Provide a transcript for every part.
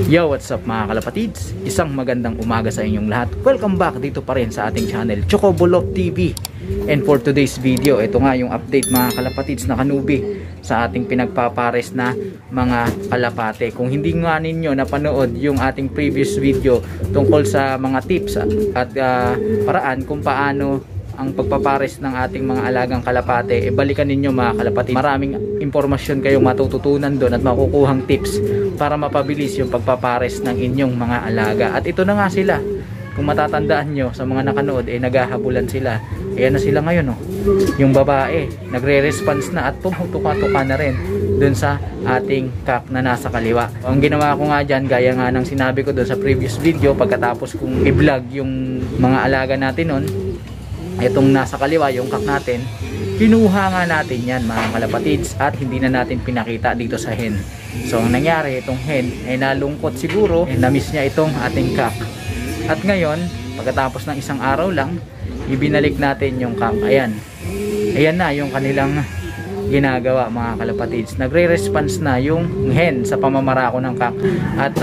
Yo, what's up mga kalapatids? Isang magandang umaga sa inyong lahat. Welcome back dito pa rin sa ating channel, Chocobulok TV. And for today's video, ito nga yung update mga kalapatids na kanubi sa ating pinagpapares na mga kalapate. Kung hindi nga ninyo napanood yung ating previous video tungkol sa mga tips at paraan kung paano ang pagpapares ng ating mga alagang kalapate, balikan ninyo mga kalapatid. Maraming impormasyon kayong matututunan doon at makukuhang tips para mapabilis yung pagpapares ng inyong mga alaga. At ito na nga sila. Kung matatandaan nyo sa mga nakanood, naghahabulan sila. Ayan na sila ngayon, oh. Yung babae nagre-response na at tumutuka-tuka na rin doon sa ating kak na nasa kaliwa. Ang ginawa ko nga dyan, gaya nga ng sinabi ko doon sa previous video, pagkatapos kong i-vlog yung mga alaga natin nun, itong nasa kaliwa, yung kak natin, kinuha nga natin yan mga kalapatids at hindi na natin pinakita dito sa hen. So ang nangyari, itong hen ay nalungkot siguro, na-miss niya itong ating kak. At ngayon, pagkatapos ng isang araw lang, ibinalik natin yung kak. Ayan na yung kanilang ginagawa mga kalapatids. Nagre-response na yung hen sa pamamarako ng kak. At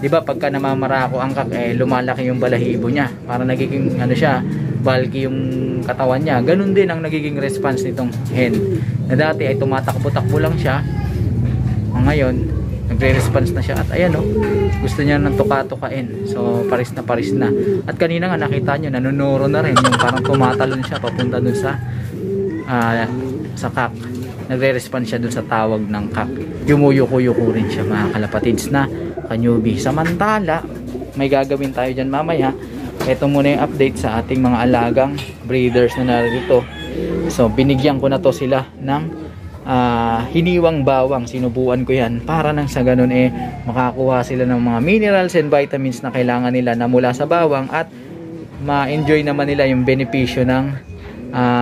di ba pagka namamarako ang kak, lumalaki yung balahibo niya. Para nagiging siya, bulky yung katawan niya. Ganun din ang nagiging response nitong hen. Na dati ay tumatakbo-takbo lang siya. Ngayon, nagre-response na siya. At ayan gusto niya ng tuka-tukain. So paris na. At kanina nga nakita nyo, nanunuro na rin. Yung parang tumatalon siya papunta dun sa kak. Nagre-response siya dun sa tawag ng kak. Yumuyuko-yuko rin siya mga kalapatids na kanyubi. Samantala, may gagawin tayo dyan mamaya. Ito muna yung update sa ating mga alagang breeders na narito. So binigyan ko na to sila ng hiniwang bawang. Sinubuan ko yan para nang sa ganun makakuha sila ng mga minerals and vitamins na kailangan nila na mula sa bawang at ma-enjoy naman nila yung benepisyo ng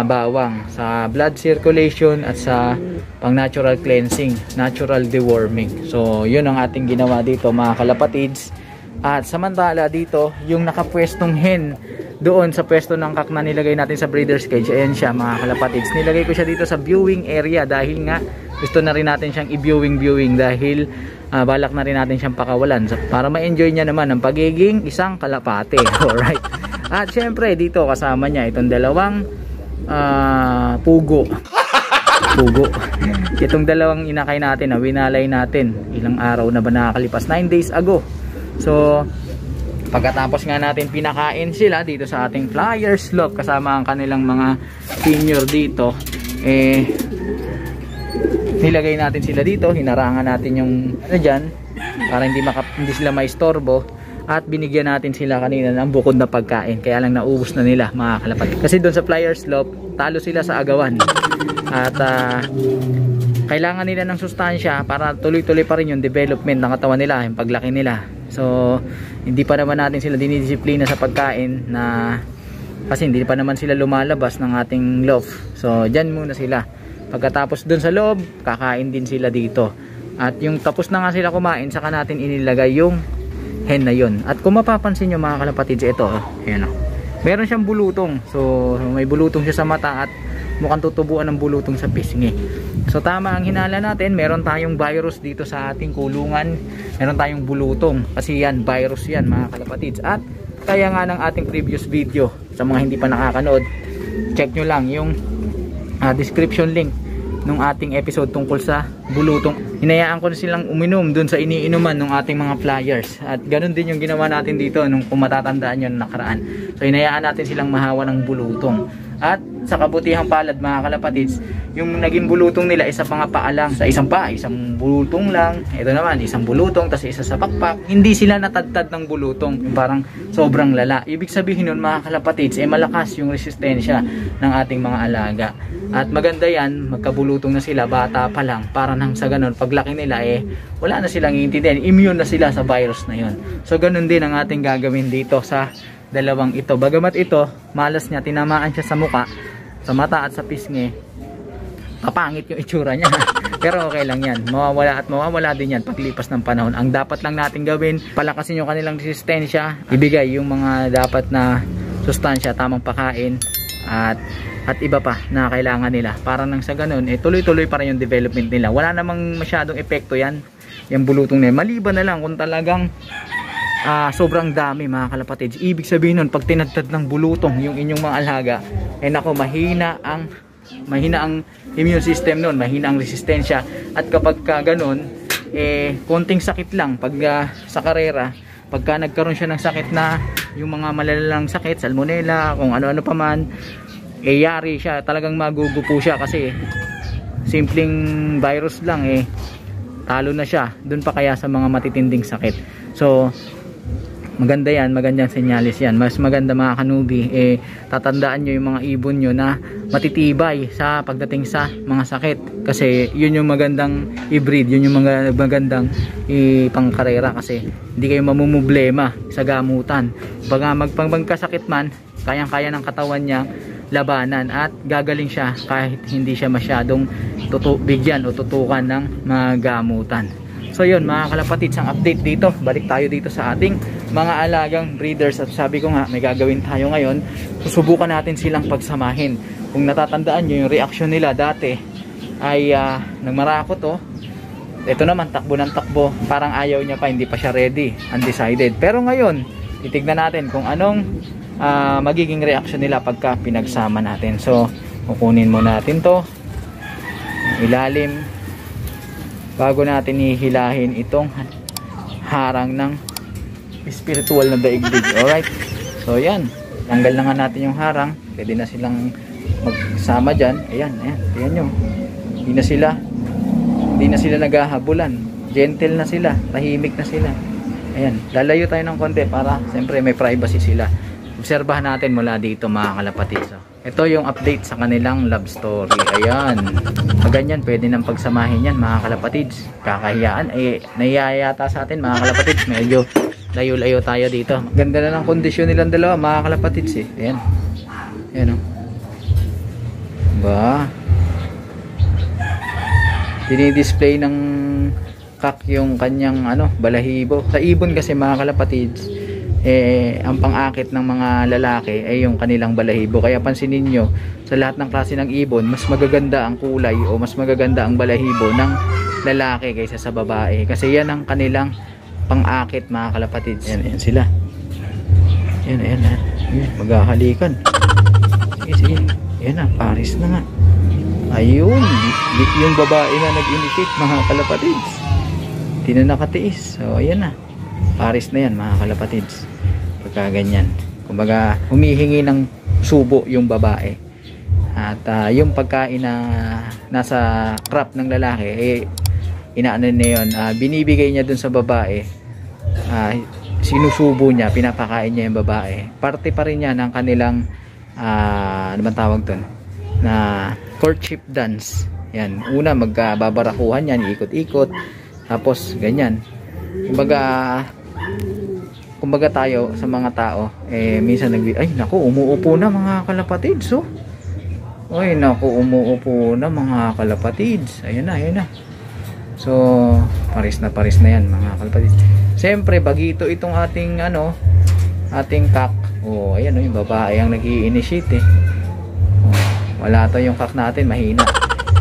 bawang sa blood circulation at sa pang natural cleansing, natural deworming. So yun ang ating ginawa dito mga kalapatids. At samantala dito, yung nakapwestong hen doon sa pwesto ng kak na nilagay natin sa breeder's cage, ayan siya mga kalapatids. Nilagay ko siya dito sa viewing area dahil nga gusto na rin natin siyang i-viewing dahil balak na rin natin siyang pakawalan para ma-enjoy niya naman ang pagiging isang kalapate. Alright. At syempre dito kasama niya itong dalawang pugo. Itong dalawang inakay natin na winalay natin. Ilang araw na ba nakakalipas? 9 days ago. So pagkatapos nga natin pinakain sila dito sa ating flyer slope kasama ang kanilang mga senior dito, nilagay natin sila dito, hinarangan natin yung dyan para hindi sila maistorbo at binigyan natin sila kanina ng bukod na pagkain, kaya lang naubos na nila mga kalapatid. Kasi doon sa flyer slope talo sila sa agawan at kailangan nila ng sustansya para tuloy-tuloy pa rin yung development ng katawan nila, yung paglaki nila. So hindi pa naman natin sila dinidisiplina sa pagkain kasi hindi pa naman sila lumalabas ng ating loft. So dyan muna sila. Pagkatapos dun sa loob, kakain din sila dito. At yung tapos na nga sila kumain, saka natin inilagay yung hen na yun. At kung mapapansin nyo mga kalapatids, ito ayan, meron siyang bulutong. So may bulutong siya sa mata at mukhang tutubuan ng bulutong sa pisngi. So tama ang hinala natin, meron tayong virus dito sa ating kulungan. Meron tayong bulutong kasi yan, virus yan mga kalapatids. At kaya nga ng ating previous video, sa mga hindi pa nakakanood, check nyo lang yung description link nung ating episode tungkol sa bulutong. Hinayaan ko na silang uminom dun sa iniinuman ng ating mga flyers. At ganun din yung ginawa natin dito nung kung matatandaan nyo nakaraan. So hinayaan natin silang mahawa ng bulutong. At sa kabutihang palad mga kalapatids, yung naging bulutong nila isa pa nga paa lang. Sa isang paa, isang bulutong lang. Ito naman, isang bulutong, tapos isa sa pakpak. Hindi sila natadtad ng bulutong. Yung parang sobrang lala. Ibig sabihin nun mga kalapatids, malakas yung resistensya ng ating mga alaga. At maganda yan, magkabulutong na sila, bata pa lang. Para nang sa ganun, paglaki nila wala na silang iintindihan. Immune na sila sa virus na yun. So ganun din ang ating gagawin dito sa dalawang ito. Bagamat ito, malas niya, tinamaan siya sa muka, sa mata at sa pisngi, kapangit yung itsura niya. Pero okay lang yan, mawawala at mawawala din yan paglipas ng panahon. Ang dapat lang natin gawin, palakasin yung kanilang resistensya, ibigay yung mga dapat na sustansya, tamang pakain at iba pa na kailangan nila para nang sa ganun tuloy-tuloy pa rin yung development nila. Wala namang masyadong epekto yan yung bulutong na yan. Maliban na lang kung talagang sobrang dami mga kalapatids. Ibig sabihin nun, pag tinadtad ng bulutong yung inyong mga alaga, nako, mahina ang immune system nun, mahina ang resistensya. At kapag ganun, konting sakit lang pag sa karera, pagka nagkaroon siya ng sakit na yung mga malalalang sakit, salmonella, kung ano-ano pa man, yari siya, talagang magugupo siya kasi simpleng virus lang talo na siya dun pa kaya sa mga matitinding sakit. So maganda yan, magandang senyalis yan. Mas maganda mga kanubi, tatandaan nyo yung mga ibon nyo na matitibay sa pagdating sa mga sakit, kasi yun yung magandang i-breed, yun yung magandang pangkarera, kasi hindi kayo mamumblema sa gamutan. Pag magkasakit man, kayang-kaya ng katawan niya labanan at gagaling siya kahit hindi siya masyadong bigyan o tutukan ng mga gamutan. So yun mga kalapatids, ang update dito, balik tayo dito sa ating mga alagang breeders. At sabi ko nga, may gagawin tayo ngayon, susubukan natin silang pagsamahin. Kung natatandaan nyo yung reaction nila dati ay nagmarako to, ito naman takbo ng takbo, parang ayaw niya pa, hindi pa siya ready, undecided. Pero ngayon titignan natin kung anong magiging reaction nila pagka pinagsama natin. So kukunin mo natin to ilalim bago natin ihilahin itong harang ng spiritual na daigdig. Alright, so yan, tanggal na nga natin yung harang, pwede na silang magsama dyan. Ayan, tingnan nyo, hindi na sila naghahabulan, gentle na sila, tahimik na sila. Ayan, lalayo tayo ng konti para siyempre may privacy sila. Obserbahan natin mula dito mga kalapatids. So, ito yung update sa kanilang love story. Ayan, ganyan pwede nang pagsamahin yan mga kalapatids. Kakahiyaan, nahiyayata sa atin mga kalapatids, medyo layo-layo tayo dito. Ganda na ng kondisyon nilang dalawa mga kalapatids Ayan, ayan ba, dinidisplay ng kak yung kanyang balahibo. Sa ibon kasi mga kalapatids, ang pang-akit ng mga lalaki ay yung kanilang balahibo. Kaya pansinin nyo, sa lahat ng klase ng ibon, mas magaganda ang kulay o mas magaganda ang balahibo ng lalaki kaysa sa babae, kasi yan ang kanilang pang-akit mga kalapatids. Ayan sila, ayan, maghahalikan. Sige, ayan na, pares na nga. Ayun, yung babae na nag-initiate mga kalapatids, di na nakatiis. So ayan na, pares na yan mga kalapatids. Pagka ganyan, kumbaga humihingi ng subo yung babae, at yung pagkain na nasa crop ng lalaki inaano na yun, binibigay niya dun sa babae, sinusubo niya, pinapakain niya yung babae. Parte pa rin niya ng kanilang ano man tawag dun, na courtship dance. Yan, una magbabarakuhan yan, ikot-ikot, tapos ganyan. Kumbaga tayo sa mga tao, minsan ay naku, umuupo na mga kalapatids. Ay naku, umuupo na mga kalapatids. Ayan na. So paris na yan mga kalapatids. Siyempre bagito itong ating ating kak. Ayan yung babae ang nag-i-initiate wala to yung kak natin, mahina.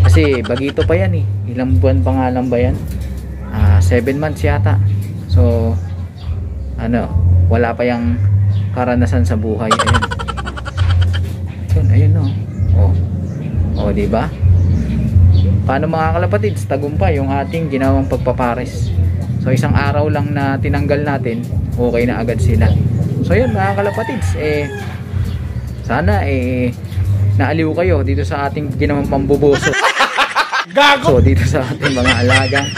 Kasi bagito pa yan Ilang buwan pa nga lang ba yan? 7 months yata. So wala pa yung karanasan sa buhay. Ayun diba? Paano mga kalapatids, tagumpay yung ating ginawang pagpapares. So isang araw lang na tinanggal natin, okay na agad sila. So yun mga kalapatids, sana naaliw kayo dito sa ating ginawang pambuboso. So dito sa ating mga alagang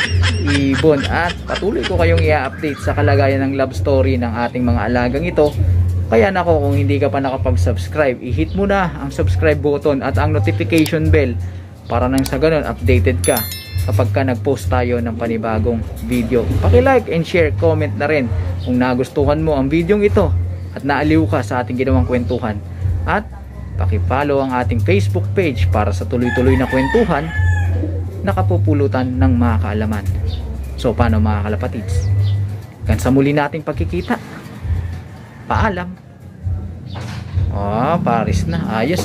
ibon, at patuloy ko kayong i-update sa kalagayan ng love story ng ating mga alagang ito. Kaya nako, kung hindi ka pa nakapag-subscribe, i-hit mo na ang subscribe button at ang notification bell para nang sa ganun updated ka kapag ka nag-post tayo ng panibagong video. Paki-like and share, comment na rin kung nagustuhan mo ang video ito at naaliw ka sa ating ginawang kwentuhan, at paki-follow ang ating Facebook page para sa tuloy-tuloy na kwentuhan na kapupulutan ng mga kaalaman. So paano mga kalapatids, hanggang sa muli nating pagkikita, paalam. Paris na, ayos